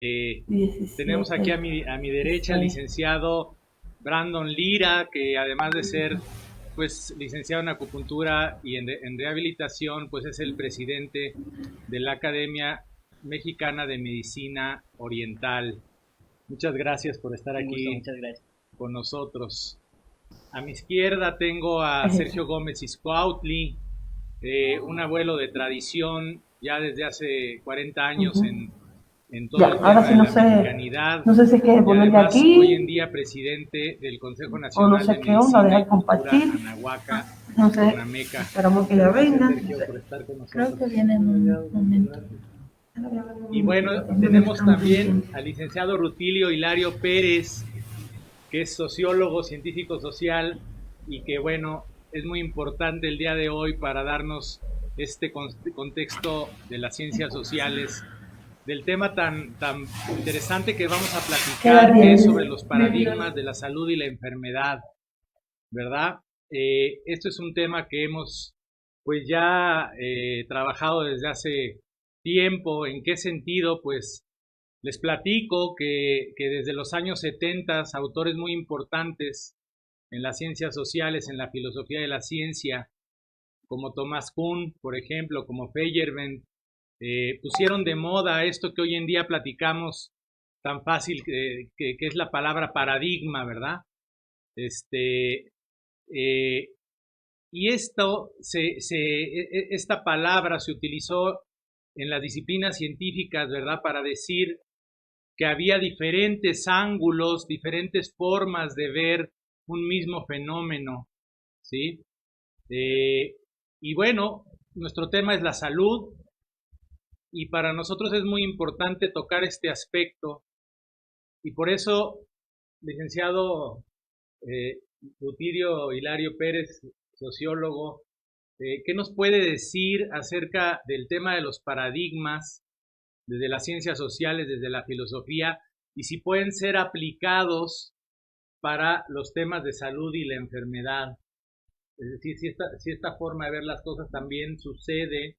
Tenemos aquí 17, a mi derecha al 16. licenciado Brandon Lira, que además de ser pues licenciado en acupuntura y en rehabilitación, pues es el presidente de la Academia Mexicana de Medicina Oriental. Muchas gracias por estar Un gusto, aquí muchas gracias. con nosotros. A mi izquierda tengo a Eso. Sergio Gómez Izcuautli, un abuelo de tradición ya desde hace 40 años Ujú. en todo Ya, el ahora tema sí de no la sé, mexicanidad no sé si es que y ponerle además hoy en aquí día presidente del Consejo o no Nacional de sé qué onda, Medicina y dejar Cultura compartir. Anahuaca No sé, Onameca. esperamos que ya Muchas gracias, venga. No Sergio, sé. por estar con Creo que nosotros. viene en un momento. Y Un bueno, momentito, no le tenemos estamos en también tiempo. al licenciado Rutilio Hilario Pérez, que es sociólogo, científico social y que bueno, es muy importante el día de hoy para darnos este contexto de las ciencias sociales, del tema tan interesante que vamos a ¿Qué edad platicar, que es sobre tienes? los paradigmas de la salud y la enfermedad, ¿verdad? Esto es un tema que hemos pues ya trabajado desde hace tiempo. ¿En qué sentido? Pues les platico que desde los años 70 autores muy importantes en las ciencias sociales, en la filosofía de la ciencia, como Thomas Kuhn, por ejemplo, como Feyerabend, pusieron de moda esto que hoy en día platicamos tan fácil, que es la palabra paradigma, ¿verdad? Este, eh, y esta palabra se utilizó en las disciplinas científicas, ¿verdad? Para decir que había diferentes ángulos, diferentes formas de ver un mismo fenómeno, ¿sí? Eh, y bueno, nuestro tema es la salud y para nosotros es muy importante tocar este aspecto y por eso, licenciado eh, Rutilio Hilario Pérez, sociólogo, ¿qué nos puede decir acerca del tema de los paradigmas desde las ciencias sociales, desde la filosofía, y si pueden ser aplicados para los temas de salud y la enfermedad? Es decir, si esta forma de ver las cosas también sucede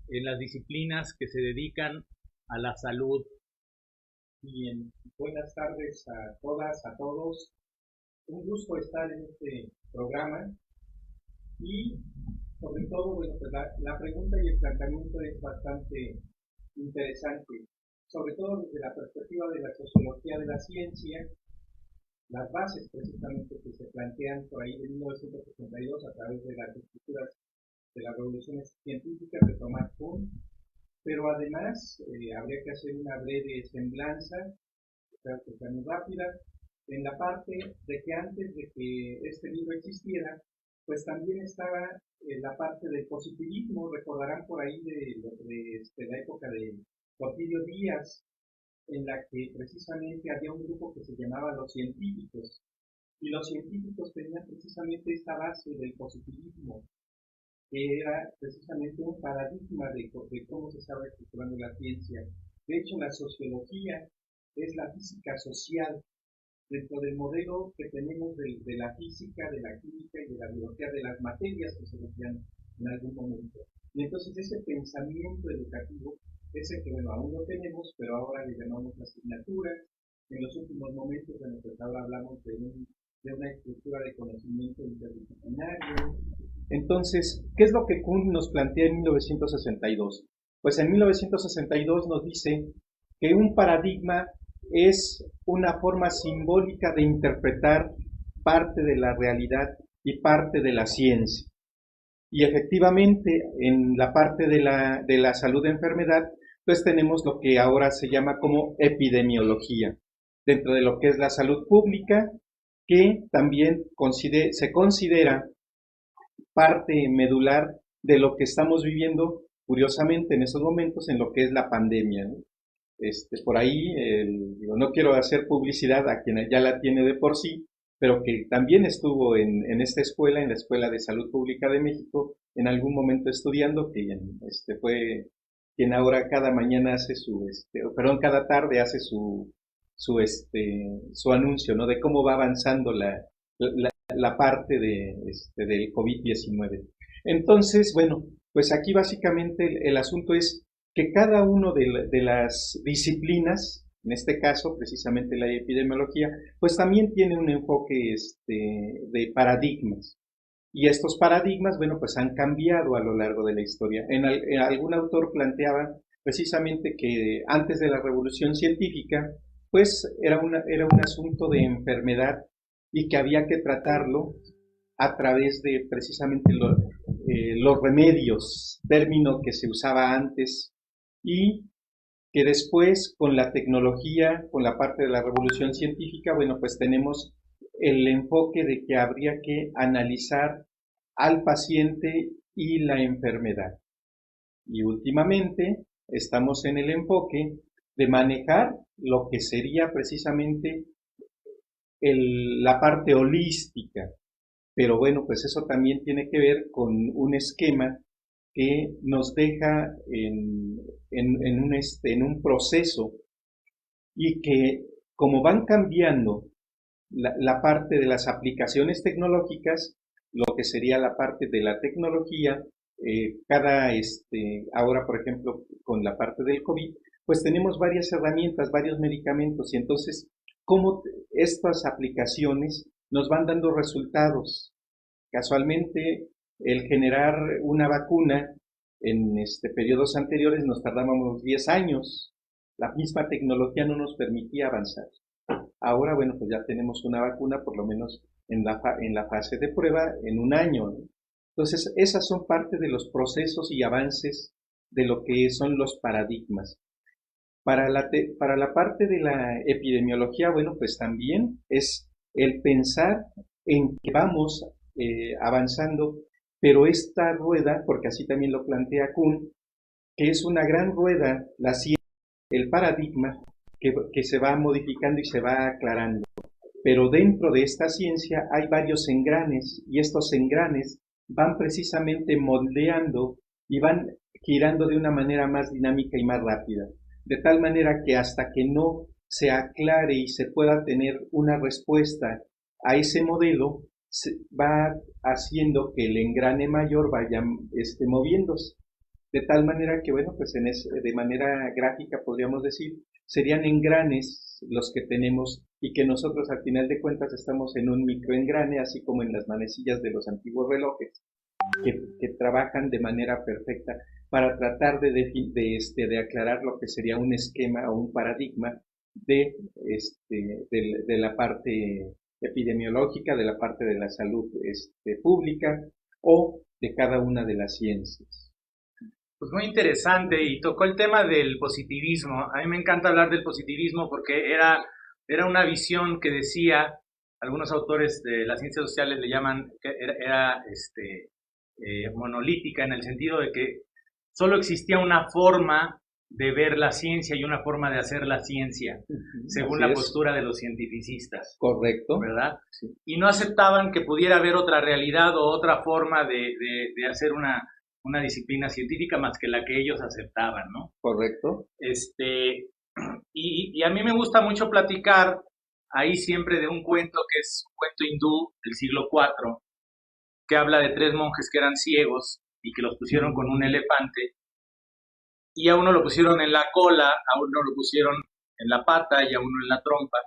en las disciplinas que se dedican a la salud. Bien, buenas tardes a todas, a todos. Un gusto estar en este programa y sobre todo, bueno, pues la pregunta y el planteamiento es bastante interesante, sobre todo desde la perspectiva de la sociología de la ciencia, las bases precisamente que se plantean por ahí de 1962 a través de las estructuras de las revoluciones científicas de Thomas Kuhn, pero además habría que hacer una breve semblanza, que sea muy rápida, en la parte de que antes de que este libro existiera, pues también estaba la parte del positivismo. Recordarán por ahí de la época de Porfirio Díaz, en la que precisamente había un grupo que se llamaba los científicos, y los científicos tenían precisamente esta base del positivismo, que era precisamente un paradigma de cómo se estaba estructurando la ciencia. De hecho, la sociología es la física social dentro del modelo que tenemos de la física, de la química y de la biología, de las materias que se decían en algún momento. Y entonces ese pensamiento educativo es el que, bueno, aún lo tenemos, pero ahora le llamamos asignatura. En los últimos momentos, bueno, pues ahora hablamos de una estructura de conocimiento interdisciplinario. Entonces, ¿qué es lo que Kuhn nos plantea en 1962? Pues en 1962 nos dice que un paradigma es una forma simbólica de interpretar parte de la realidad y parte de la ciencia. Y efectivamente, en la parte de la salud de enfermedad, pues tenemos lo que ahora se llama como epidemiología, dentro de lo que es la salud pública, que también se considera parte medular de lo que estamos viviendo, curiosamente, en esos momentos, en lo que es la pandemia, ¿no? Por ahí, no quiero hacer publicidad a quien ya la tiene de por sí, pero que también estuvo en esta escuela, en la Escuela de Salud Pública de México, en algún momento estudiando, que fue quien ahora cada mañana hace cada tarde hace su anuncio, ¿no? De cómo va avanzando la parte del COVID-19. Entonces, bueno, pues aquí básicamente el asunto es que cada uno de las disciplinas en este caso precisamente la epidemiología, pues también tiene un enfoque de paradigmas. Y estos paradigmas, bueno, pues han cambiado a lo largo de la historia. Algún autor planteaba precisamente que antes de la revolución científica, pues era un asunto de enfermedad y que había que tratarlo a través de precisamente los remedios, término que se usaba antes, y que después con la tecnología, con la parte de la revolución científica, bueno, pues tenemos el enfoque de que habría que analizar al paciente y la enfermedad. Y últimamente estamos en el enfoque de manejar lo que sería precisamente la parte holística. Pero bueno, pues eso también tiene que ver con un esquema que nos deja en un proceso y que como van cambiando la parte de las aplicaciones tecnológicas, lo que sería la parte de la tecnología, ahora por ejemplo con la parte del COVID, pues tenemos varias herramientas, varios medicamentos y entonces cómo estas aplicaciones nos van dando resultados. Casualmente el generar una vacuna en periodos anteriores nos tardábamos 10 años, la misma tecnología no nos permitía avanzar. Ahora, bueno, pues ya tenemos una vacuna, por lo menos en la fase de prueba, en un año, ¿no? Entonces, esas son parte de los procesos y avances de lo que son los paradigmas. Para la parte de la epidemiología, bueno, pues también es el pensar en que vamos avanzando, pero esta rueda, porque así también lo plantea Kuhn, que es una gran rueda, la ciencia, el paradigma, que se va modificando y se va aclarando. Pero dentro de esta ciencia hay varios engranes y estos engranes van precisamente moldeando y van girando de una manera más dinámica y más rápida. De tal manera que hasta que no se aclare y se pueda tener una respuesta a ese modelo, se va haciendo que el engrane mayor vaya moviéndose. De tal manera que, bueno, pues de manera gráfica podríamos decir, serían engranes los que tenemos y que nosotros al final de cuentas estamos en un microengrane, así como en las manecillas de los antiguos relojes, que trabajan de manera perfecta para tratar de aclarar lo que sería un esquema o un paradigma de la parte epidemiológica, de la parte de la salud pública o de cada una de las ciencias. Pues muy interesante, y tocó el tema del positivismo. A mí me encanta hablar del positivismo porque era una visión que decía, algunos autores de las ciencias sociales le llaman, que era monolítica, en el sentido de que solo existía una forma de ver la ciencia y una forma de hacer la ciencia, según la postura de los cientificistas. Correcto. ¿Verdad? Sí. Y no aceptaban que pudiera haber otra realidad o otra forma de hacer una disciplina científica más que la que ellos aceptaban, ¿no? Correcto. Y a mí me gusta mucho platicar ahí siempre de un cuento que es un cuento hindú del siglo IV, que habla de 3 monjes que eran ciegos y que los pusieron con un elefante, y a uno lo pusieron en la cola, a uno lo pusieron en la pata y a uno en la trompa.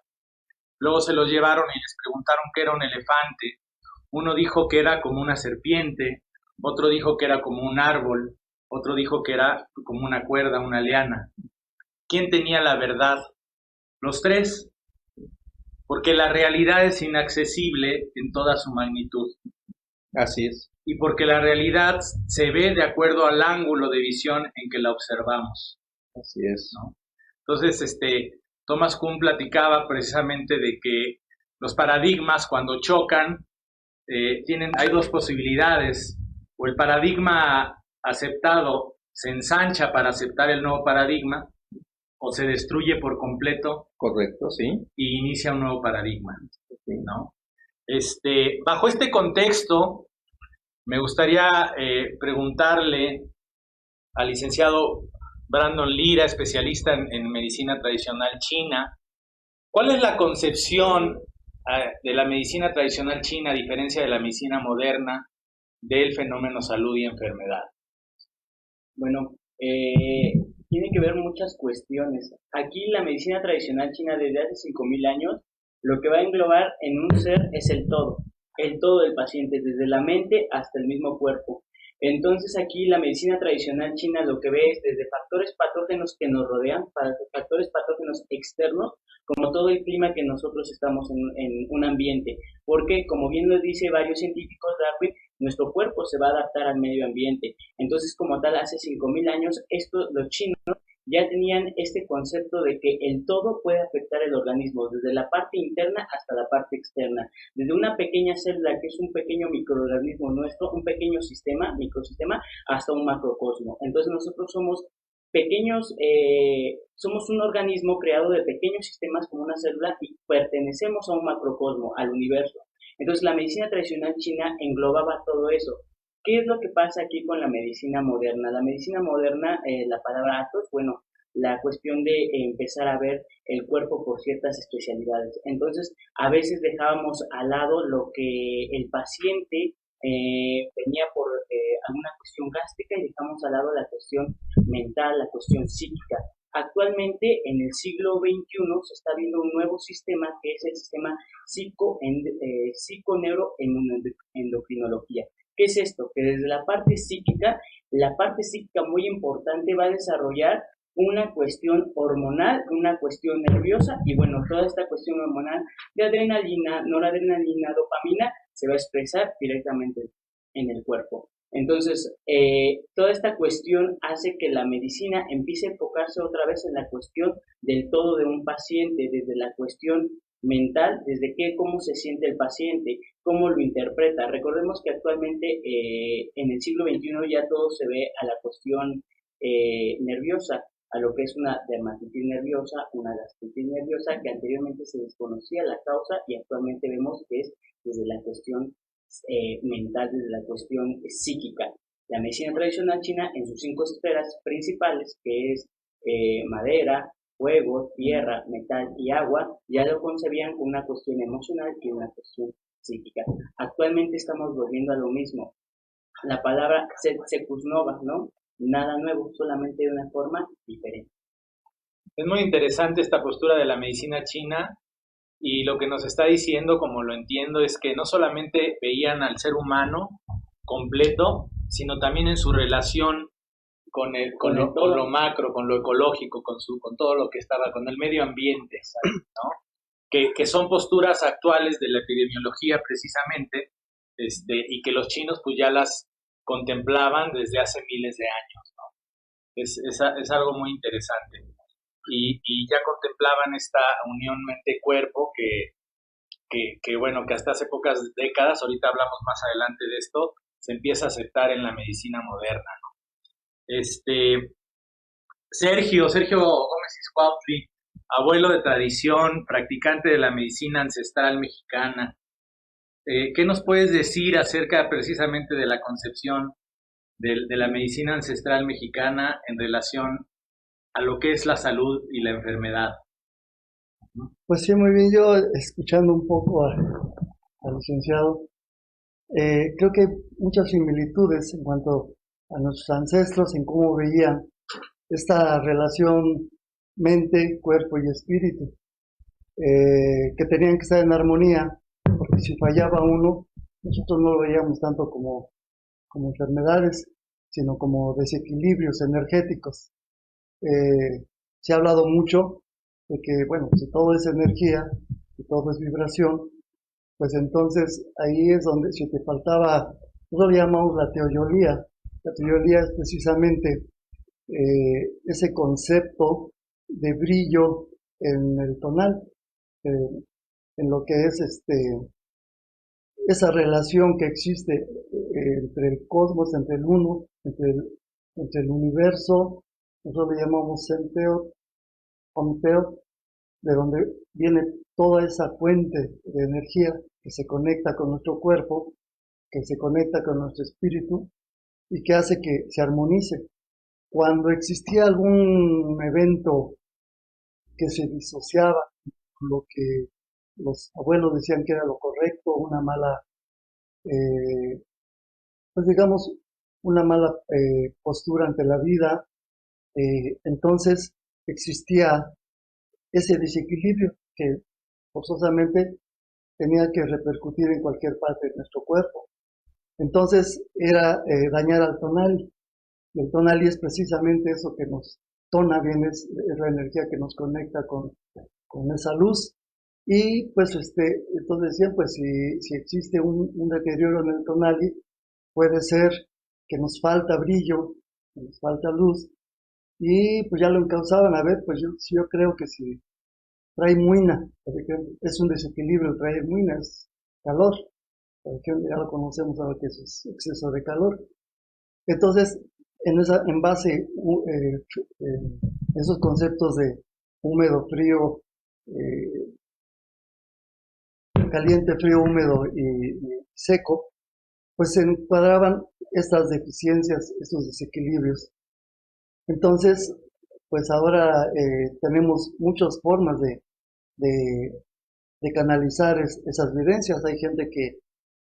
Luego se los llevaron y les preguntaron qué era un elefante. Uno dijo que era como una serpiente, otro dijo que era como un árbol, otro dijo que era como una cuerda, una liana. ¿Quién tenía la verdad? Los 3, porque la realidad es inaccesible en toda su magnitud. Así es. Y porque la realidad se ve de acuerdo al ángulo de visión en que la observamos. Así es. ¿No? Entonces, Thomas Kuhn platicaba precisamente de que los paradigmas cuando chocan, hay 2 posibilidades. O el paradigma aceptado se ensancha para aceptar el nuevo paradigma, o se destruye por completo. Correcto, sí. Y inicia un nuevo paradigma, ¿no? Bajo este contexto, me gustaría preguntarle al licenciado Brandon Lira, especialista en medicina tradicional china, ¿cuál es la concepción de la medicina tradicional china, a diferencia de la medicina moderna, del fenómeno salud y enfermedad? Bueno, tiene que ver muchas cuestiones. Aquí la medicina tradicional china desde hace 5000 años, lo que va a englobar en un ser es el todo del paciente, desde la mente hasta el mismo cuerpo. Entonces aquí la medicina tradicional china lo que ve es desde factores patógenos que nos rodean, factores patógenos externos, como todo el clima que nosotros estamos en un ambiente. Porque, como bien lo dice varios científicos, Darwin, nuestro cuerpo se va a adaptar al medio ambiente. Entonces, como tal, hace 5000 años, los chinos ya tenían este concepto de que el todo puede afectar el organismo, desde la parte interna hasta la parte externa, desde una pequeña célula que es un pequeño microorganismo nuestro, un pequeño sistema, microsistema, hasta un macrocosmo. Entonces nosotros somos pequeños, somos un organismo creado de pequeños sistemas como una célula y pertenecemos a un macrocosmo, al universo. Entonces la medicina tradicional china englobaba todo eso. ¿Qué es lo que pasa aquí con la medicina moderna? La medicina moderna, la palabra atos, bueno, la cuestión de empezar a ver el cuerpo por ciertas especialidades. Entonces, a veces dejábamos al lado lo que el paciente venía por alguna cuestión gástrica y dejamos al lado la cuestión mental, la cuestión psíquica. Actualmente, en el siglo XXI, se está viendo un nuevo sistema que es el sistema psiconeuroendocrinología. ¿Qué es esto? Que desde la parte psíquica muy importante va a desarrollar una cuestión hormonal, una cuestión nerviosa y bueno, toda esta cuestión hormonal de adrenalina, noradrenalina, dopamina se va a expresar directamente en el cuerpo. Entonces, toda esta cuestión hace que la medicina empiece a enfocarse otra vez en la cuestión del todo de un paciente, desde la cuestión mental, desde cómo se siente el paciente, cómo lo interpreta. Recordemos que actualmente en el siglo XXI ya todo se ve a la cuestión nerviosa, a lo que es una dermatitis nerviosa, una gastritis nerviosa, que anteriormente se desconocía la causa y actualmente vemos que es desde la cuestión mental, desde la cuestión psíquica. La medicina tradicional china en sus 5 esferas principales, que es madera, fuego, tierra, metal y agua, ya lo concebían con una cuestión emocional y una cuestión psíquica. Actualmente estamos volviendo a lo mismo. La palabra secus nova, ¿no? Nada nuevo, solamente de una forma diferente. Es muy interesante esta postura de la medicina china y lo que nos está diciendo, como lo entiendo, es que no solamente veían al ser humano completo, sino también en su relación con lo macro, con lo ecológico, con todo lo que estaba, con el medio ambiente, ¿sabes? ¿No? Que son posturas actuales de la epidemiología precisamente, y que los chinos pues ya las contemplaban desde hace miles de años, ¿no? Es algo muy interesante. Y ya contemplaban esta unión mente-cuerpo que bueno, que hasta hace pocas décadas, ahorita hablamos más adelante de esto, se empieza a aceptar en la medicina moderna, ¿no? Sergio Gómez Iscuautli, abuelo de tradición, practicante de la medicina ancestral mexicana. ¿Qué nos puedes decir acerca precisamente de la concepción de la medicina ancestral mexicana en relación a lo que es la salud y la enfermedad? Pues sí, muy bien. Yo escuchando un poco al licenciado, creo que hay muchas similitudes en cuanto a nuestros ancestros, en cómo veían esta relación mente, cuerpo y espíritu, que tenían que estar en armonía, porque si fallaba uno, nosotros no lo veíamos tanto como enfermedades, sino como desequilibrios energéticos. Se ha hablado mucho de que, bueno, si todo es energía, si todo es vibración, pues entonces ahí es donde si te faltaba, nosotros lo llamamos la teoyolía. La teoyolía es precisamente ese concepto de brillo en el tonal, en lo que es esa relación que existe entre el cosmos, entre el uno, entre el universo. Nosotros le llamamos Senteo, Omteo, de donde viene toda esa fuente de energía que se conecta con nuestro cuerpo, que se conecta con nuestro espíritu y que hace que se armonice. Cuando existía algún evento que se disociaba con lo que los abuelos decían que era lo correcto, una mala, pues digamos, una mala postura ante la vida, Entonces existía ese desequilibrio que forzosamente tenía que repercutir en cualquier parte de nuestro cuerpo. Entonces era dañar al tonali. Y el tonali es precisamente eso que nos tona bien, es la energía que nos conecta con esa luz. Y pues entonces decían, pues si existe un deterioro en el tonali, puede ser que nos falta brillo, que nos falta luz, y pues ya lo encausaban. A ver, pues yo creo que si trae muina, por ejemplo, es un desequilibrio, trae muina, es calor, por ejemplo, ya lo conocemos ahora que eso es exceso de calor. Entonces, en base esos conceptos de húmedo, frío, caliente, frío, húmedo y seco, pues se encuadraban estas deficiencias, estos desequilibrios. Entonces, pues ahora tenemos muchas formas de canalizar esas vivencias. Hay gente que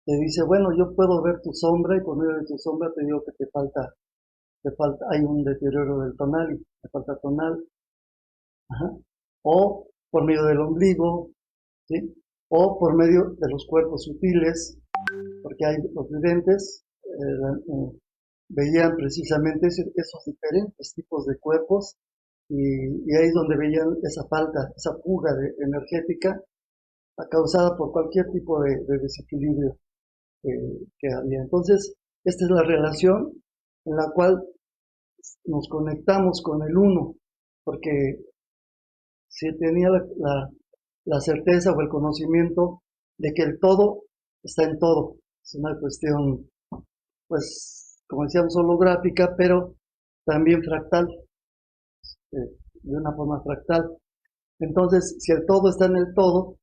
te dice, bueno, yo puedo ver tu sombra y por medio de tu sombra te digo que te falta, hay un deterioro del tonal, te falta tonal. Ajá. O por medio del ombligo, ¿sí? O por medio de los cuerpos sutiles, porque hay los videntes veían precisamente esos diferentes tipos de cuerpos y ahí es donde veían esa falta, esa fuga energética causada por cualquier tipo de desequilibrio que había. Entonces, esta es la relación en la cual nos conectamos con el uno, porque si tenía la certeza o el conocimiento de que el todo está en todo. Es una cuestión, pues, como decíamos, holográfica, pero también fractal, de una forma fractal. Entonces, si el todo está en el todo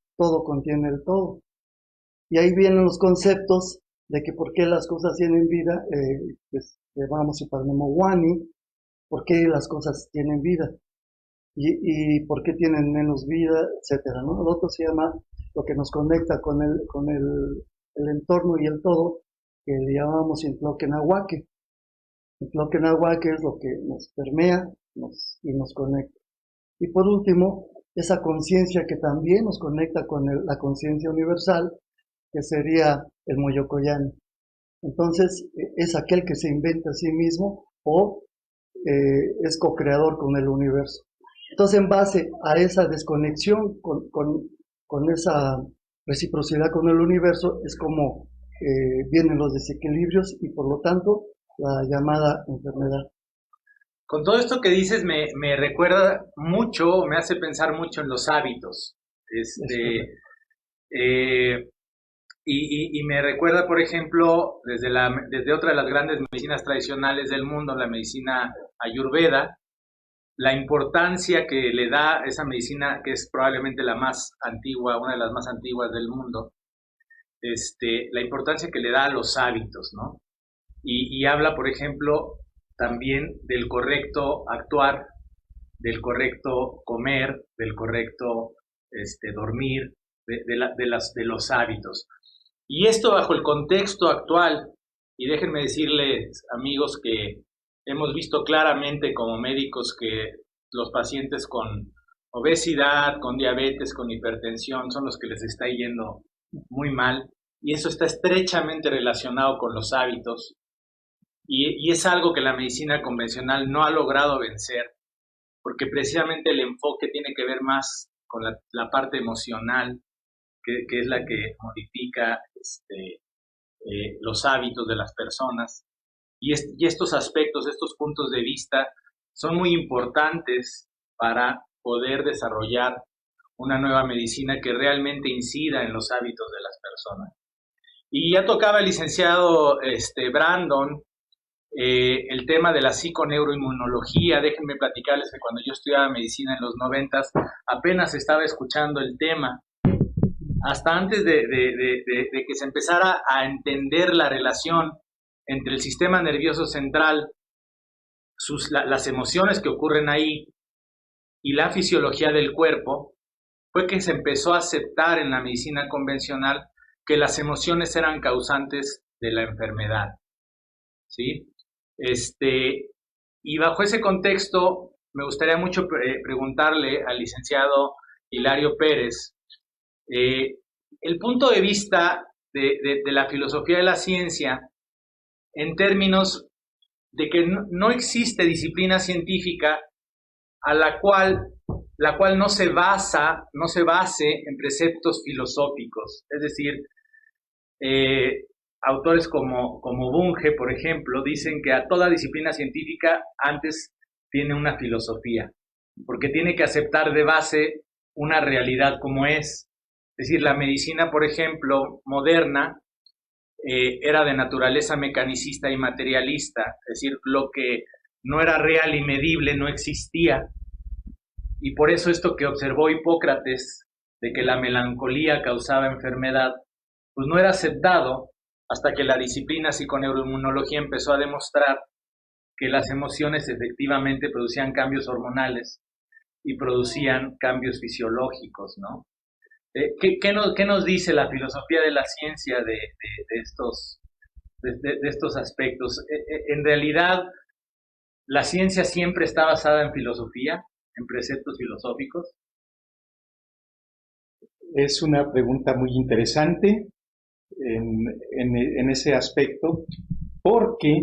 contiene el todo. Y ahí vienen los conceptos de que por qué las cosas tienen vida, pues, llamamos Wani, por qué las cosas tienen vida y por qué tienen menos vida, etcétera, ¿no? Lo otro se llama lo que nos conecta con el entorno y el todo, que le llamamos Intloquenahuaque. Intloquenahuaque es lo que nos permea y nos conecta. Y por último, esa conciencia que también nos conecta con la conciencia universal, que sería el Moyocoyani. Entonces, es aquel que se inventa a sí mismo o es co-creador con el universo. Entonces, en base a esa desconexión con esa reciprocidad con el universo, es como vienen los desequilibrios y por lo tanto la llamada enfermedad. Con todo esto que dices me recuerda mucho, me hace pensar mucho en los hábitos. Y me recuerda, por ejemplo, desde otra de las grandes medicinas tradicionales del mundo, la medicina Ayurveda, la importancia que le da esa medicina, que es probablemente la más antigua, una de las más antiguas del mundo, la importancia que le da a los hábitos, ¿no? Y habla, por ejemplo, también del correcto actuar, del correcto comer, del correcto dormir, de los hábitos. Y esto bajo el contexto actual, y déjenme decirles, amigos, que hemos visto claramente como médicos que los pacientes con obesidad, con diabetes, con hipertensión, son los que les está yendo muy mal, y eso está estrechamente relacionado con los hábitos, y es algo que la medicina convencional no ha logrado vencer, porque precisamente el enfoque tiene que ver más con la parte emocional, que es la que modifica los hábitos de las personas. Y estos aspectos, estos puntos de vista son muy importantes para poder desarrollar una nueva medicina que realmente incida en los hábitos de las personas. Y ya tocaba el licenciado Brandon el tema de la psiconeuroinmunología. Déjenme platicarles que cuando yo estudiaba medicina en los 90s apenas estaba escuchando el tema. Hasta antes de que se empezara a entender la relación entre el sistema nervioso central, las emociones que ocurren ahí y la fisiología del cuerpo, fue que se empezó a aceptar en la medicina convencional que las emociones eran causantes de la enfermedad, ¿sí? Y bajo ese contexto, me gustaría mucho preguntarle al licenciado Hilario Pérez, el punto de vista de la filosofía de la ciencia en términos de que no existe disciplina científica a la cual no se base en preceptos filosóficos. Es decir, autores como Bunge, por ejemplo, dicen que a toda disciplina científica antes tiene una filosofía, porque tiene que aceptar de base una realidad como es. Es decir, la medicina, por ejemplo, moderna, era de naturaleza mecanicista y materialista, es decir, lo que no era real y medible no existía. Y por eso esto que observó Hipócrates, de que la melancolía causaba enfermedad, pues no era aceptado hasta que la disciplina psiconeuroinmunología empezó a demostrar que las emociones efectivamente producían cambios hormonales y producían cambios fisiológicos, ¿no? ¿Qué nos dice la filosofía de la ciencia de estos aspectos? En realidad, ¿la ciencia siempre está basada en filosofía, en preceptos filosóficos? Es una pregunta muy interesante en ese aspecto, porque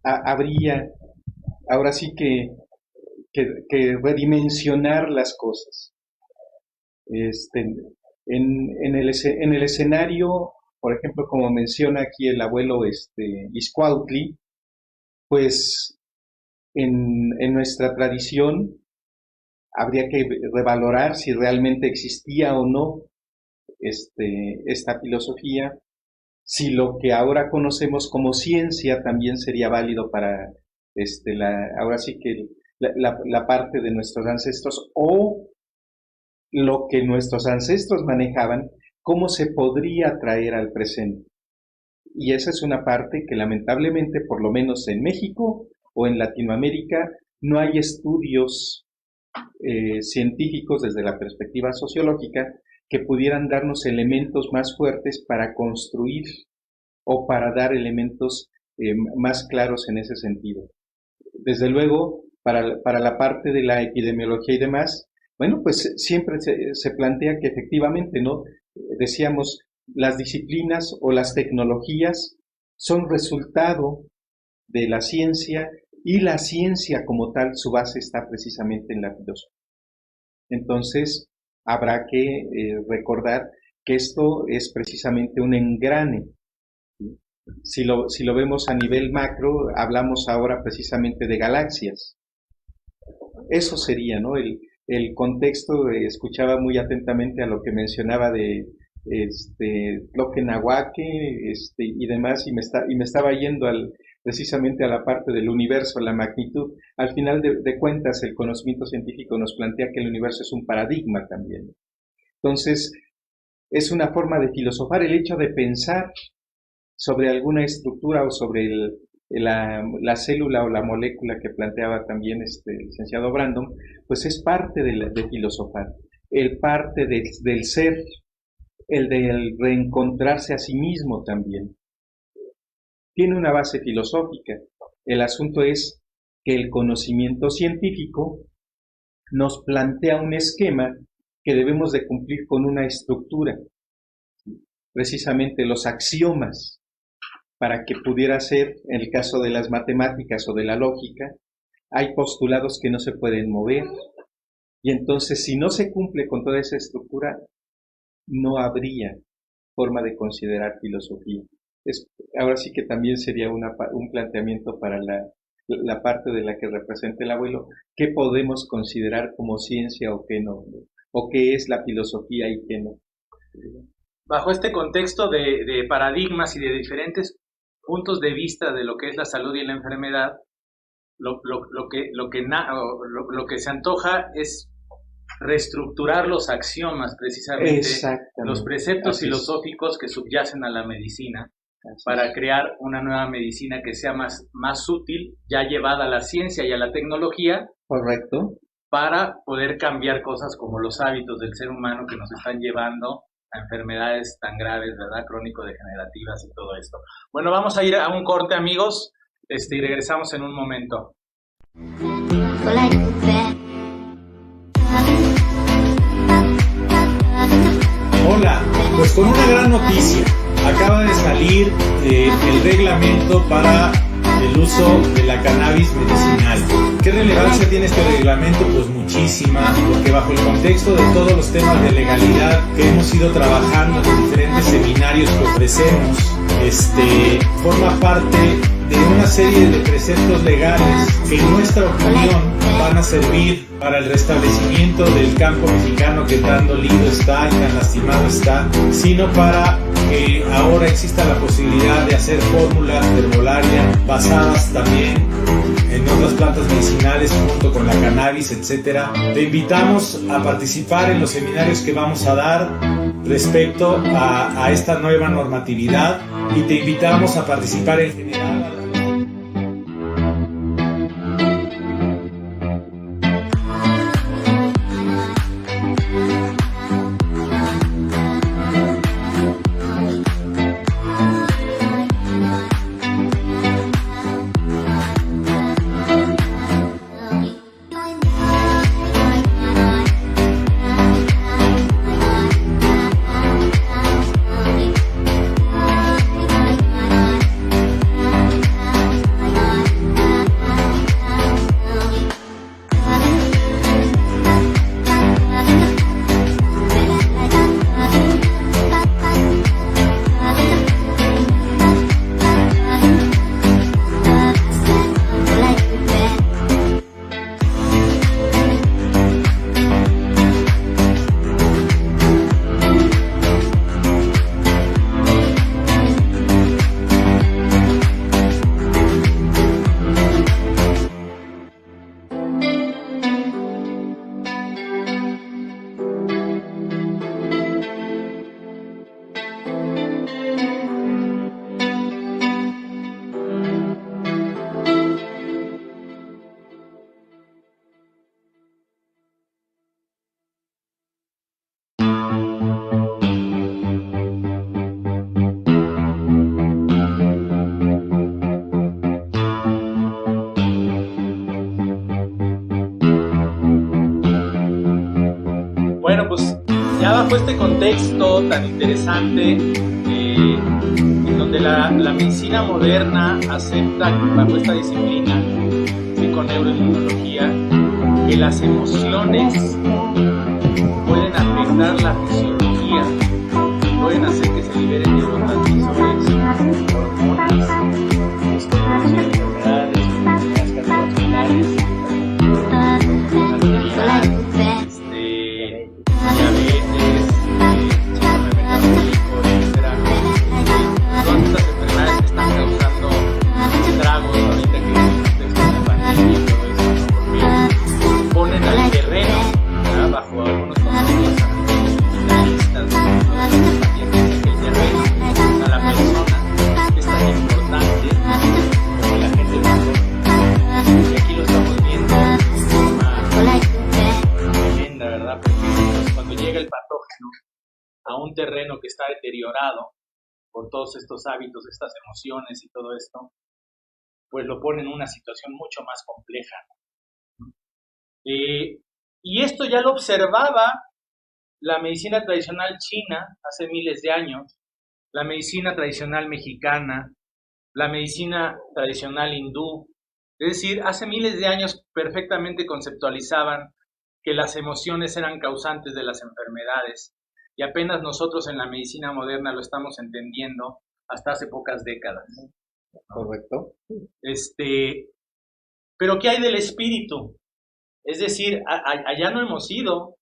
habría ahora sí que redimensionar las cosas. En el escenario, por ejemplo, como menciona aquí el abuelo Izcuautli, pues en nuestra tradición habría que revalorar si realmente existía o no esta filosofía, si lo que ahora conocemos como ciencia también sería válido para ahora sí que la parte de nuestros ancestros, o lo que nuestros ancestros manejaban, cómo se podría traer al presente. Y esa es una parte que lamentablemente, por lo menos en México o en Latinoamérica, no hay estudios científicos desde la perspectiva sociológica que pudieran darnos elementos más fuertes para construir o para dar elementos más claros en ese sentido. Desde luego, para la parte de la epidemiología y demás, bueno, pues siempre se plantea que efectivamente, ¿no? Decíamos, las disciplinas o las tecnologías son resultado de la ciencia, y la ciencia como tal, su base está precisamente en la filosofía. Entonces, habrá que recordar que esto es precisamente un engrane. Si lo vemos a nivel macro, hablamos ahora precisamente de galaxias. Eso sería, ¿no? El contexto, escuchaba muy atentamente a lo que mencionaba de Tloquenahuaque, y demás, y me estaba yendo precisamente a la parte del universo, la magnitud. Al final de cuentas, el conocimiento científico nos plantea que el universo es un paradigma también. Entonces, es una forma de filosofar el hecho de pensar sobre alguna estructura o sobre la célula o la molécula que planteaba también el licenciado Brandon, pues es parte de filosofar, el parte del ser, el del reencontrarse a sí mismo también. Tiene una base filosófica. El asunto es que el conocimiento científico nos plantea un esquema que debemos de cumplir con una estructura, precisamente los axiomas, para que pudiera ser, en el caso de las matemáticas o de la lógica, hay postulados que no se pueden mover, y entonces si no se cumple con toda esa estructura, no habría forma de considerar filosofía. Ahora sí que también sería un planteamiento para la parte de la que representa el abuelo, qué podemos considerar como ciencia o qué no, o qué es la filosofía y qué no. Bajo este contexto de paradigmas y de diferentes puntos de vista de lo que es la salud y la enfermedad, lo que se antoja es reestructurar los axiomas, precisamente los preceptos filosóficos que subyacen a la medicina, para crear una nueva medicina que sea más útil, ya llevada a la ciencia y a la tecnología. Correcto. Para poder cambiar cosas como los hábitos del ser humano que nos están llevando a enfermedades tan graves, ¿verdad? Crónico-degenerativas y todo esto. Bueno, vamos a ir a un corte, amigos. y regresamos en un momento. Hola, pues con una gran noticia. Acaba de salir el reglamento para el uso de la cannabis medicinal. ¿Qué relevancia tiene este reglamento? Pues muchísima, porque bajo el contexto de todos los temas de legalidad que hemos ido trabajando en los diferentes seminarios que ofrecemos, forma parte de una serie de preceptos legales que en nuestra opinión van a servir para el restablecimiento del campo mexicano que tan dolido está y tan lastimado está, sino para que ahora exista la posibilidad de hacer fórmulas de herbolaria basadas también en otras plantas medicinales junto con la cannabis, etcétera. Te invitamos a participar en los seminarios que vamos a dar respecto a esta nueva normatividad y te invitamos a participar en general. Bueno, pues ya bajo este contexto tan interesante, en donde la medicina moderna acepta bajo esta disciplina psiconeuroinmunología que las emociones pueden afectar la fisiología, pueden hacer que se liberen neurotransmisores, hormonas, enfermedades, cardiovasculares, a un terreno que está deteriorado por todos estos hábitos, estas emociones y todo esto, pues lo pone en una situación mucho más compleja. Y esto ya lo observaba la medicina tradicional china hace miles de años, la medicina tradicional mexicana, la medicina tradicional hindú. Es decir, hace miles de años perfectamente conceptualizaban que las emociones eran causantes de las enfermedades. Y apenas nosotros en la medicina moderna lo estamos entendiendo hasta hace pocas décadas. Correcto. Pero ¿qué hay del espíritu? Es decir, allá no hemos ido.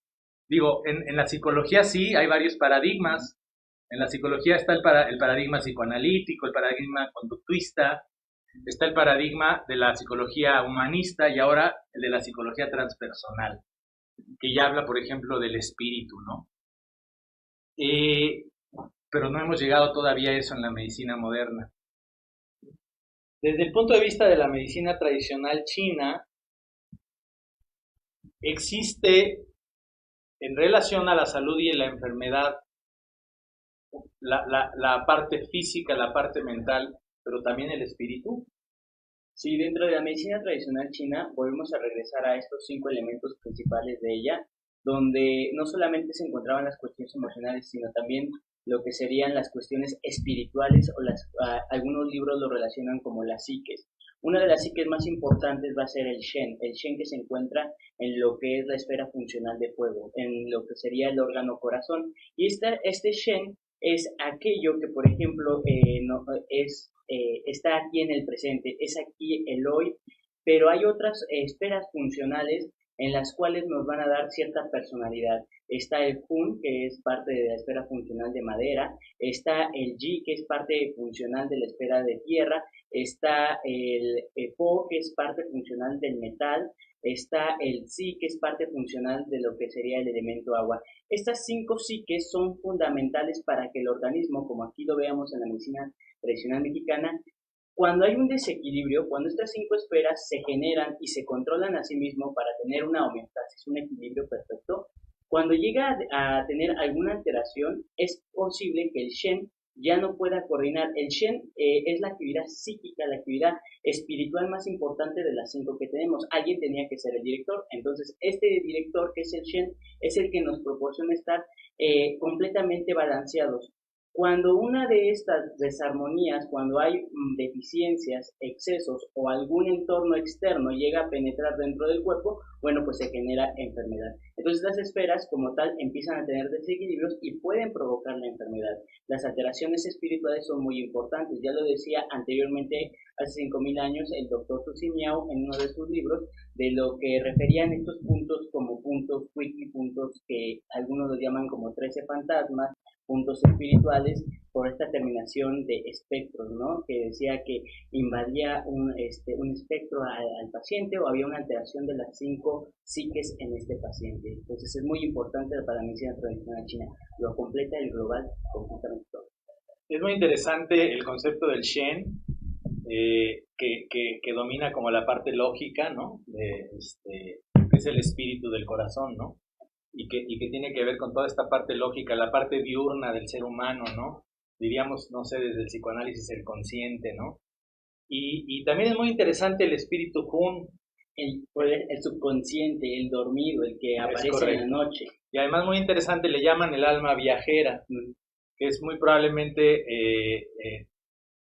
Digo, en la psicología sí, hay varios paradigmas. En la psicología está el paradigma psicoanalítico, el paradigma conductuista, está el paradigma de la psicología humanista y ahora el de la psicología transpersonal, que ya habla, por ejemplo, del espíritu, ¿no? Pero no hemos llegado todavía a eso en la medicina moderna. Desde el punto de vista de la medicina tradicional china, existe en relación a la salud y a la enfermedad la parte física, la parte mental, pero también el espíritu. Sí, dentro de la medicina tradicional china volvemos a regresar a estos 5 elementos principales de ella, donde no solamente se encontraban las cuestiones emocionales, sino también lo que serían las cuestiones espirituales o algunos libros lo relacionan como las psiques. Una de las psiques más importantes va a ser el Shen que se encuentra en lo que es la esfera funcional de fuego, en lo que sería el órgano corazón. Y este Shen es aquello que, por ejemplo, no, está aquí en el presente, es aquí el hoy, pero hay otras esferas funcionales en las cuales nos van a dar cierta personalidad. Está el Hun, que es parte de la esfera funcional de madera, está el Ji, que es parte funcional de la esfera de tierra, está el Po, que es parte funcional del metal, está el Si, que es parte funcional de lo que sería el elemento agua. Estas 5 psiques son fundamentales para que el organismo, como aquí lo veamos en la medicina tradicional mexicana, cuando hay un desequilibrio, cuando estas 5 esferas se generan y se controlan a sí mismo para tener una homeostasis, un equilibrio perfecto, cuando llega a tener alguna alteración, es posible que el Shen ya no pueda coordinar. El Shen es la actividad psíquica, la actividad espiritual más importante de las 5 que tenemos. Alguien tenía que ser el director, entonces este director, que es el Shen, es el que nos proporciona estar completamente balanceados. Cuando una de estas desarmonías, cuando hay deficiencias, excesos o algún entorno externo llega a penetrar dentro del cuerpo, bueno, pues se genera enfermedad. Entonces las esferas como tal empiezan a tener desequilibrios y pueden provocar la enfermedad. Las alteraciones espirituales son muy importantes. Ya lo decía anteriormente, hace 5.000 años, el doctor Tusi Miao en uno de sus libros, de lo que referían estos puntos como puntos wiki, puntos que algunos los llaman como 13 fantasmas, puntos espirituales, por esta terminación de espectros, ¿no? Que decía que invadía un espectro al paciente o había una alteración de las 5 psiques en este paciente. Entonces es muy importante para la medicina tradicional china, lo completa el global, completamente todo. Es muy interesante el concepto del Shen, que domina como la parte lógica, ¿no? Que es el espíritu del corazón, ¿no? Y que tiene que ver con toda esta parte lógica, la parte diurna del ser humano, ¿no? Diríamos, no sé, desde el psicoanálisis, el consciente, ¿no? Y también es muy interesante el espíritu Hun. El subconsciente, el dormido, el que aparece en la noche. Y además muy interesante, le llaman el alma viajera, que es muy probablemente,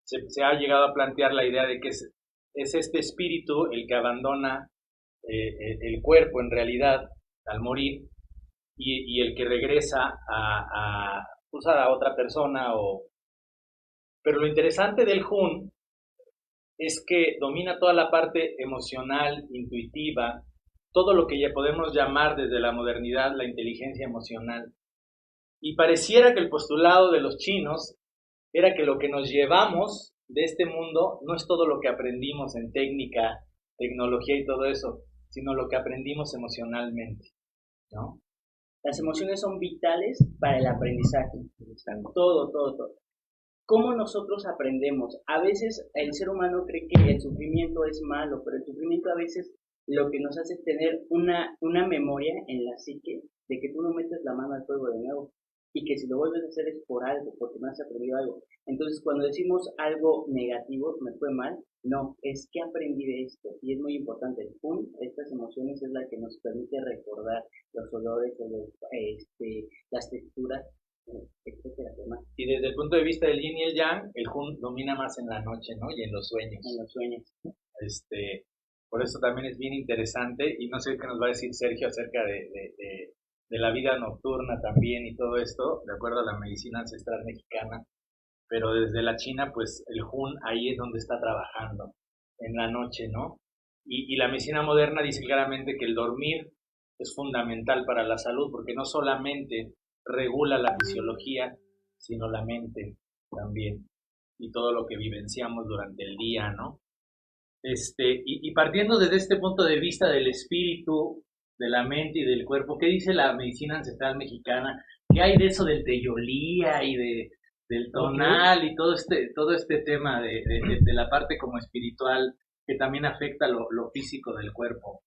se ha llegado a plantear la idea de que es este espíritu el que abandona el cuerpo en realidad al morir, y el que regresa a otra persona. Pero lo interesante del Hun es que domina toda la parte emocional, intuitiva, todo lo que ya podemos llamar desde la modernidad la inteligencia emocional. Y pareciera que el postulado de los chinos era que lo que nos llevamos de este mundo no es todo lo que aprendimos en técnica, tecnología y todo eso, sino lo que aprendimos emocionalmente, ¿no? Las emociones son vitales para el aprendizaje. Todo. ¿Cómo nosotros aprendemos? A veces el ser humano cree que el sufrimiento es malo, pero el sufrimiento a veces lo que nos hace es tener una memoria en la psique de que tú no metes la mano al fuego de nuevo y que si lo vuelves a hacer es por algo, porque no has aprendido algo. Entonces cuando decimos algo negativo, me fue mal, no, es que aprendí de esto y es muy importante. Estas emociones es la que nos permite recordar los olores, las texturas, etcétera, demás. Y desde el punto de vista del yin y el yang, el Hun domina más en la noche, ¿no? Y en los sueños. En los sueños. Por eso también es bien interesante, y no sé qué nos va a decir Sergio acerca de la vida nocturna también y todo esto, de acuerdo a la medicina ancestral mexicana, pero desde la China, pues el Hun ahí es donde está trabajando, en la noche, ¿no? Y la medicina moderna dice claramente que el dormir es fundamental para la salud, porque no solamente regula la fisiología, sino la mente también, y todo lo que vivenciamos durante el día, ¿no? Y partiendo desde este punto de vista del espíritu, de la mente y del cuerpo, ¿qué dice la medicina ancestral mexicana? ¿Qué hay de eso del teyolía y del tonal y todo este tema de la parte como espiritual que también afecta lo físico del cuerpo?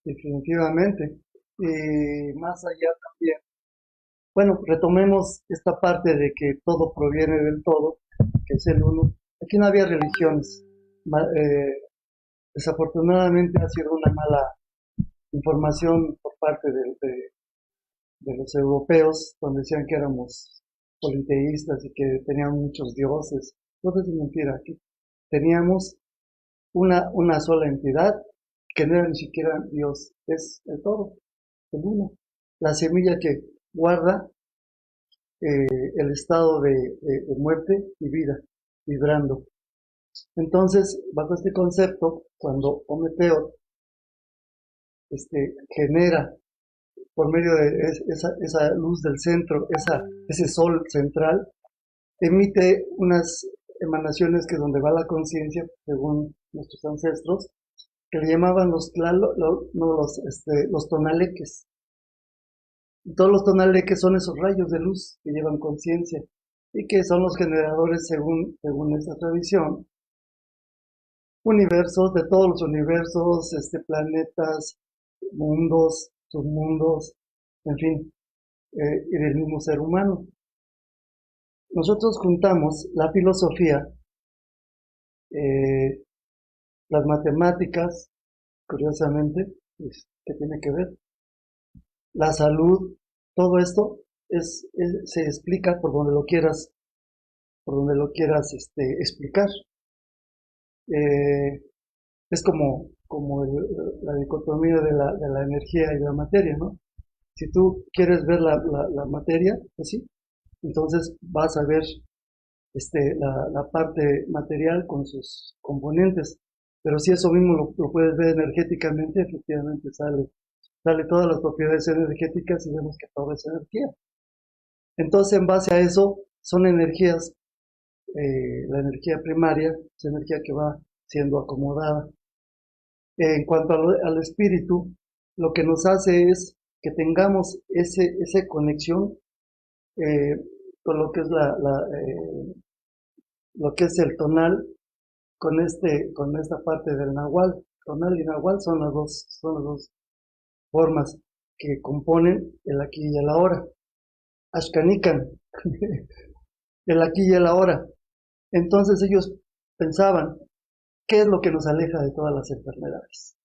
Definitivamente. Y más allá también, bueno, retomemos esta parte de que todo proviene del todo, que es el uno. Aquí no había religiones. desafortunadamente ha sido una mala información por parte de los europeos, donde decían que éramos politeístas y que teníamos muchos dioses. Todo es mentira. Aquí teníamos una sola entidad que no era ni siquiera Dios, es el todo, el uno. La semilla que guarda el estado de muerte y vida, vibrando. Entonces, bajo este concepto, cuando Ometeotl genera por medio de esa luz del centro, ese sol central, emite unas emanaciones que donde va la conciencia, según nuestros ancestros, que le llamaban los tonaleques. Y todos los tonaleques son esos rayos de luz que llevan conciencia y que son los generadores, según esta tradición, universos, de todos los universos, planetas, mundos, submundos, en fin, y del mismo ser humano. Nosotros juntamos la filosofía, las matemáticas, curiosamente, ¿qué tiene que ver? La salud, todo esto se explica por donde lo quieras explicar. Es como la dicotomía de la energía y la materia, ¿no? Si tú quieres ver la materia, pues sí, entonces vas a ver la parte material con sus componentes, pero si eso mismo lo puedes ver energéticamente, efectivamente sale todas las propiedades energéticas y vemos que todo es energía. Entonces, en base a eso, son energías, la energía primaria es energía que va siendo acomodada. En cuanto al espíritu, lo que nos hace es que tengamos esa conexión con lo que es lo que es el tonal, con esta parte del nahual. Tonal y nahual son las dos formas que componen el aquí y el ahora. Ashkanikan, el aquí y el ahora. Entonces ellos pensaban, ¿qué es lo que nos aleja de todas las enfermedades?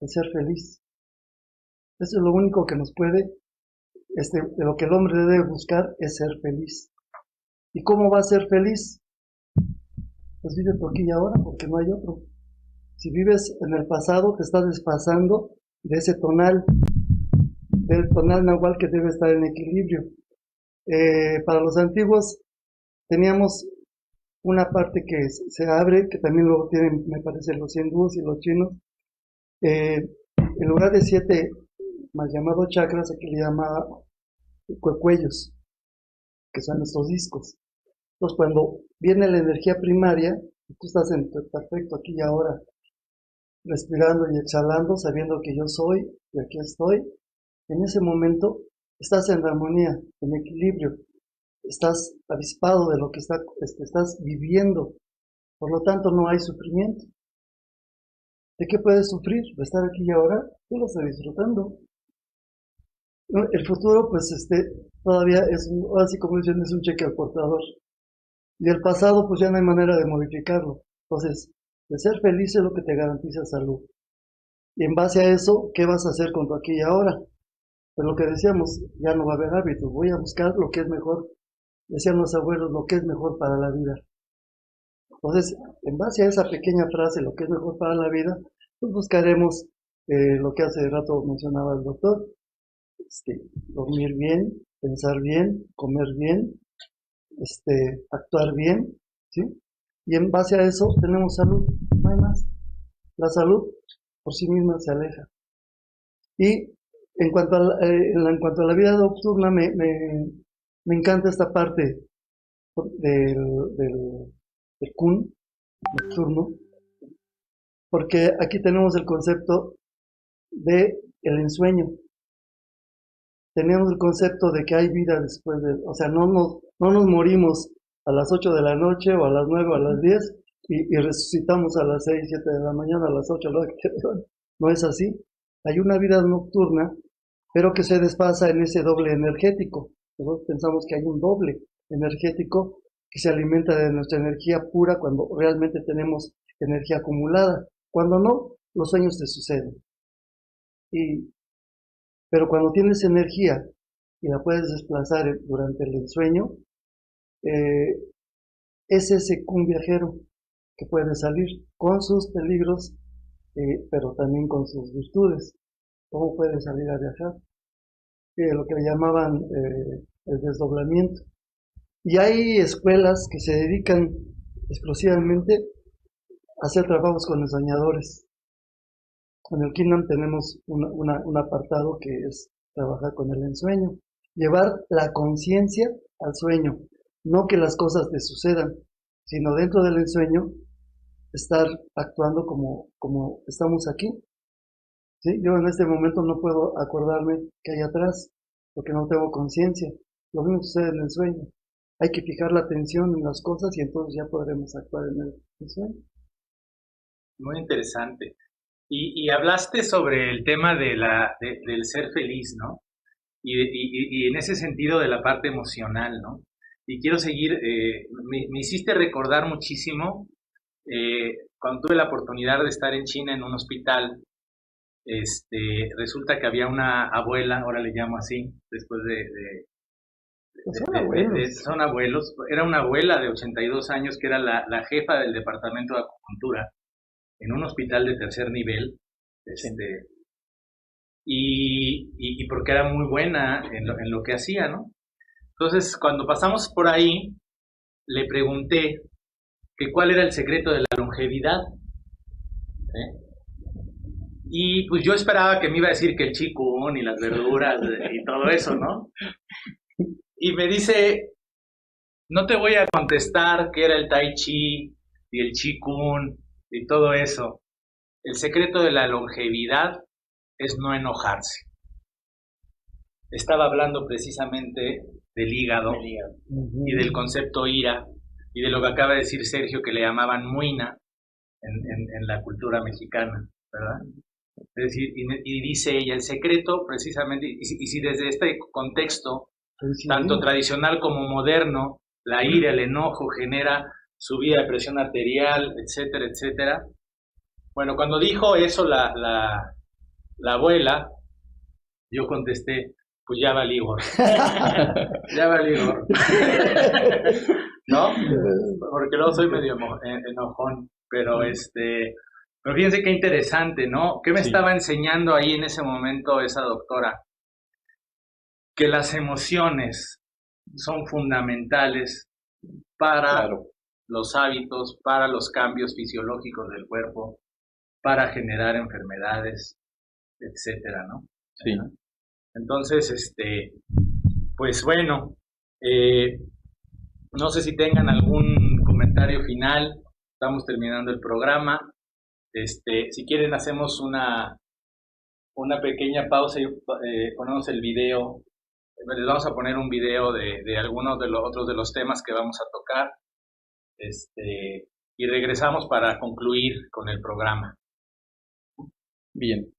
El ser feliz. Eso es lo único que nos puede, de lo que el hombre debe buscar es ser feliz. ¿Y cómo va a ser feliz? Pues vive por aquí y ahora, porque no hay otro. Si vives en el pasado, te estás desfasando de ese del tonal nahual que debe estar en equilibrio. Para los antiguos teníamos una parte que se abre, que también lo tienen, me parece, los hindúes y los chinos. En lugar de 7 mal llamados chakras, aquí le llamaba cuellos, que son estos discos. Entonces, cuando viene la energía primaria, tú estás en tu perfecto aquí y ahora, respirando y exhalando, sabiendo que yo soy y aquí estoy, en ese momento estás en armonía, en equilibrio, estás avispado de lo que estás viviendo, por lo tanto no hay sufrimiento. ¿De qué puedes sufrir? De estar aquí y ahora, tú lo estás disfrutando. El futuro, pues, todavía es, así como dicen, es un cheque al portador. Y el pasado, pues ya no hay manera de modificarlo. Entonces, de ser feliz es lo que te garantiza salud. Y en base a eso, ¿qué vas a hacer con tu aquí y ahora? Pues lo que decíamos, ya no va a haber hábitos. Voy a buscar lo que es mejor. Decían los abuelos, lo que es mejor para la vida. Entonces, en base a esa pequeña frase, lo que es mejor para la vida, pues buscaremos lo que hace rato mencionaba el doctor. Dormir bien, pensar bien, comer bien, actuar bien, ¿sí? Y en base a eso tenemos salud, no hay más. La salud por sí misma se aleja. Y en cuanto a la vida nocturna, me encanta esta parte del kun nocturno, porque aquí tenemos el concepto de el ensueño. Tenemos el concepto de que hay vida después o sea, no nos morimos a las 8 de la noche o a las 9 o a las 10 y resucitamos a las 6, 7 de la mañana, a las 8, a las 9. No es así. Hay una vida nocturna, pero que se desfasa en ese doble energético. Nosotros pensamos que hay un doble energético que se alimenta de nuestra energía pura cuando realmente tenemos energía acumulada. Cuando no, los sueños te suceden. Pero cuando tienes energía y la puedes desplazar durante el sueño, es ese un viajero que puede salir con sus peligros, pero también con sus virtudes. ¿Cómo puede salir a viajar? Lo que llamaban el desdoblamiento. Y hay escuelas que se dedican exclusivamente a hacer trabajos con los soñadores. En el Kingdom tenemos un apartado que es trabajar con el ensueño, llevar la conciencia al sueño, no que las cosas te sucedan, sino dentro del ensueño estar actuando como estamos aquí. ¿Sí? Yo en este momento no puedo acordarme qué hay atrás, porque no tengo conciencia. Lo mismo sucede en el sueño. Hay que fijar la atención en las cosas y entonces ya podremos actuar en el sueño. Muy interesante. Y hablaste sobre el tema del ser feliz, ¿no? Y en ese sentido de la parte emocional, ¿no? Y quiero seguir, me hiciste recordar muchísimo cuando tuve la oportunidad de estar en China en un hospital. Resulta que había una abuela, ahora le llamo así, después son abuelos, era una abuela de 82 años que era la jefa del departamento de acupuntura en un hospital de tercer nivel, y porque era muy buena en lo que hacía, ¿no? Entonces, cuando pasamos por ahí, le pregunté que cuál era el secreto de la longevidad, ¿eh? Y pues yo esperaba que me iba a decir que el chikun y las verduras y todo eso, ¿no? Y me dice, no te voy a contestar que era el tai chi y el chikun y todo eso. El secreto de la longevidad es no enojarse. Estaba hablando precisamente del hígado y del concepto ira y de lo que acaba de decir Sergio, que le llamaban muina en la cultura mexicana, ¿verdad? Es decir, y dice ella, el secreto precisamente, y si desde este contexto, tanto tradicional como moderno, la ira, el enojo genera subida de presión arterial, etcétera, etcétera. Bueno, cuando dijo eso la abuela, yo contesté, pues ya valí gorro. Ya valí gorro. ¿No? Porque luego soy medio enojón, pero pero fíjense qué interesante, ¿no? ¿Qué me estaba enseñando ahí en ese momento esa doctora? Que las emociones son fundamentales para los hábitos, para los cambios fisiológicos del cuerpo, para generar enfermedades, etcétera, ¿no? Sí. Entonces, pues bueno, no sé si tengan algún comentario final. Estamos terminando el programa. Si quieren hacemos una pequeña pausa y ponemos el video. Les vamos a poner un video de algunos de los otros de los temas que vamos a tocar. Y regresamos para concluir con el programa. Bien.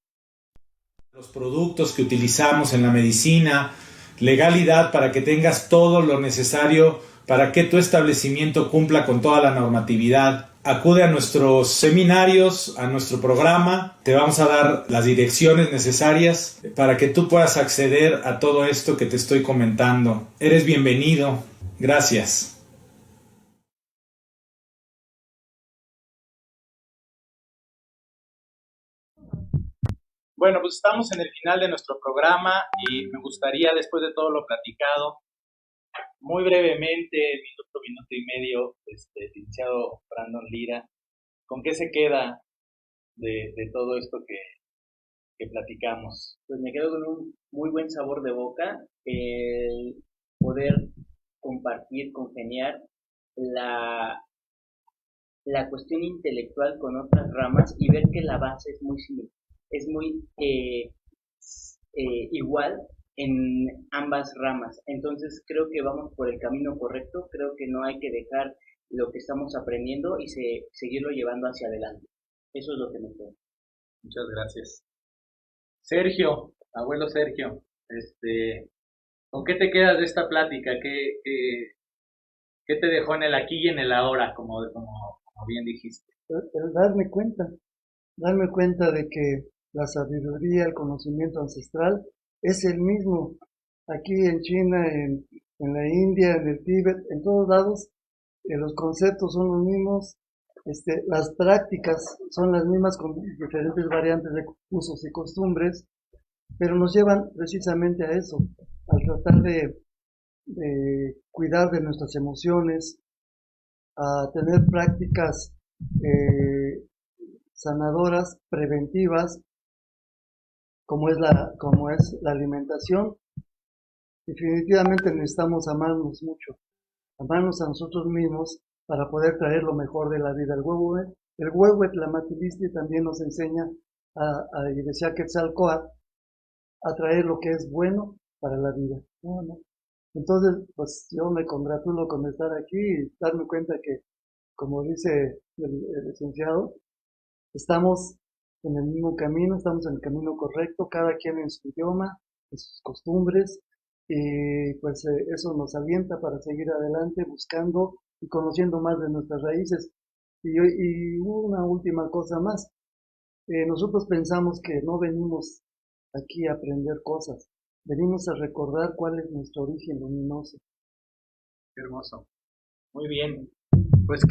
Los productos que utilizamos en la medicina, legalidad para que tengas todo lo necesario para que tu establecimiento cumpla con toda la normatividad. Acude a nuestros seminarios, a nuestro programa. Te vamos a dar las direcciones necesarias para que tú puedas acceder a todo esto que te estoy comentando. Eres bienvenido. Gracias. Bueno, pues estamos en el final de nuestro programa y me gustaría, después de todo lo platicado, muy brevemente, minuto y medio, licenciado Brandon Lira, ¿con qué se queda de todo esto que platicamos? Pues me quedo con un muy buen sabor de boca, el poder compartir, congeniar la cuestión intelectual con otras ramas y ver que la base es muy similar, es muy igual en ambas ramas. Entonces creo que vamos por el camino correcto, creo que no hay que dejar lo que estamos aprendiendo y seguirlo llevando hacia adelante. Eso es lo que me queda. Muchas gracias. Sergio, abuelo Sergio, ¿con qué te quedas de esta plática? ¿Qué te dejó en el aquí y en el ahora, como bien dijiste? el darme cuenta de que la sabiduría, el conocimiento ancestral es el mismo aquí en China, en la India, en el Tíbet, en todos lados, los conceptos son los mismos, las prácticas son las mismas con diferentes variantes de usos y costumbres, pero nos llevan precisamente a eso, al tratar de cuidar de nuestras emociones, a tener prácticas sanadoras, preventivas, como es la alimentación. Definitivamente necesitamos amarnos mucho, amarnos a nosotros mismos para poder traer lo mejor de la vida. El Huehuetlamatilisti también nos enseña y decía Quetzalcóatl, a traer lo que es bueno para la vida. ¿No? Entonces, pues yo me congratulo con estar aquí y darme cuenta que, como dice el licenciado, estamos en el mismo camino, estamos en el camino correcto, cada quien en su idioma, en sus costumbres, y pues eso nos alienta para seguir adelante buscando y conociendo más de nuestras raíces. Y una última cosa más, nosotros pensamos que no venimos aquí a aprender cosas, venimos a recordar cuál es nuestro origen luminoso. Qué hermoso. Muy bien. Pues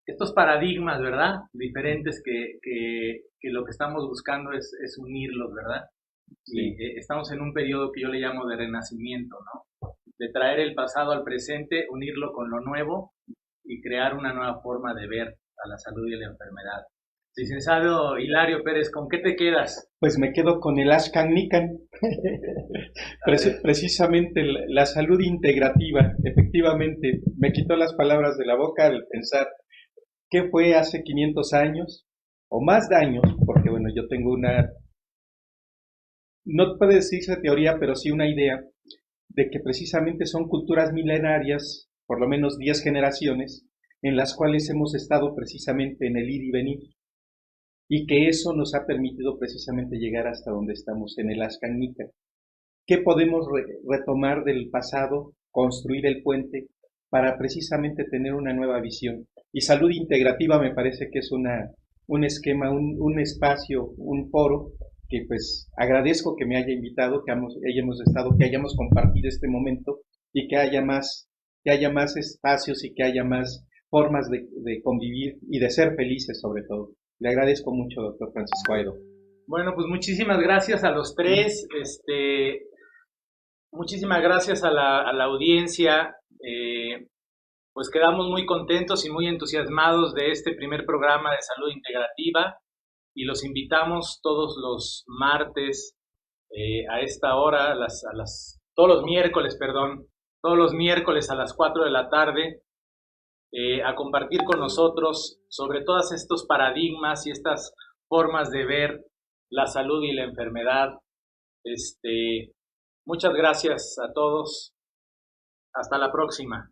estos paradigmas, ¿verdad? Diferentes que lo que estamos buscando es unirlos, ¿verdad? Sí. Y estamos en un periodo que yo le llamo de renacimiento, ¿no? De traer el pasado al presente, unirlo con lo nuevo y crear una nueva forma de ver a la salud y a la enfermedad. Licenciado Hilario Pérez, ¿con qué te quedas? Pues me quedo con el Ashkan Nikan. Precisamente la salud integrativa, efectivamente, me quitó las palabras de la boca al pensar qué fue hace 500 años, o más de años, porque bueno, yo tengo no puede decirse teoría, pero sí una idea, de que precisamente son culturas milenarias, por lo menos 10 generaciones, en las cuales hemos estado precisamente en el ir y venir. Y que eso nos ha permitido precisamente llegar hasta donde estamos, en el Ashkan Nikan. ¿Qué podemos retomar del pasado, construir el puente, para precisamente tener una nueva visión? Y salud integrativa me parece que es un esquema, un espacio, un foro, que pues agradezco que me haya invitado, que hayamos estado, que hayamos compartido este momento, y que haya más espacios y que haya más formas de convivir y de ser felices sobre todo. Le agradezco mucho, doctor Francisco Aedo. Bueno, pues muchísimas gracias a los tres, muchísimas gracias a la audiencia, pues quedamos muy contentos y muy entusiasmados de este primer programa de salud integrativa y los invitamos todos los martes a esta hora, todos los miércoles a las 4 de la tarde, a compartir con nosotros sobre todos estos paradigmas y estas formas de ver la salud y la enfermedad. Muchas gracias a todos. Hasta la próxima.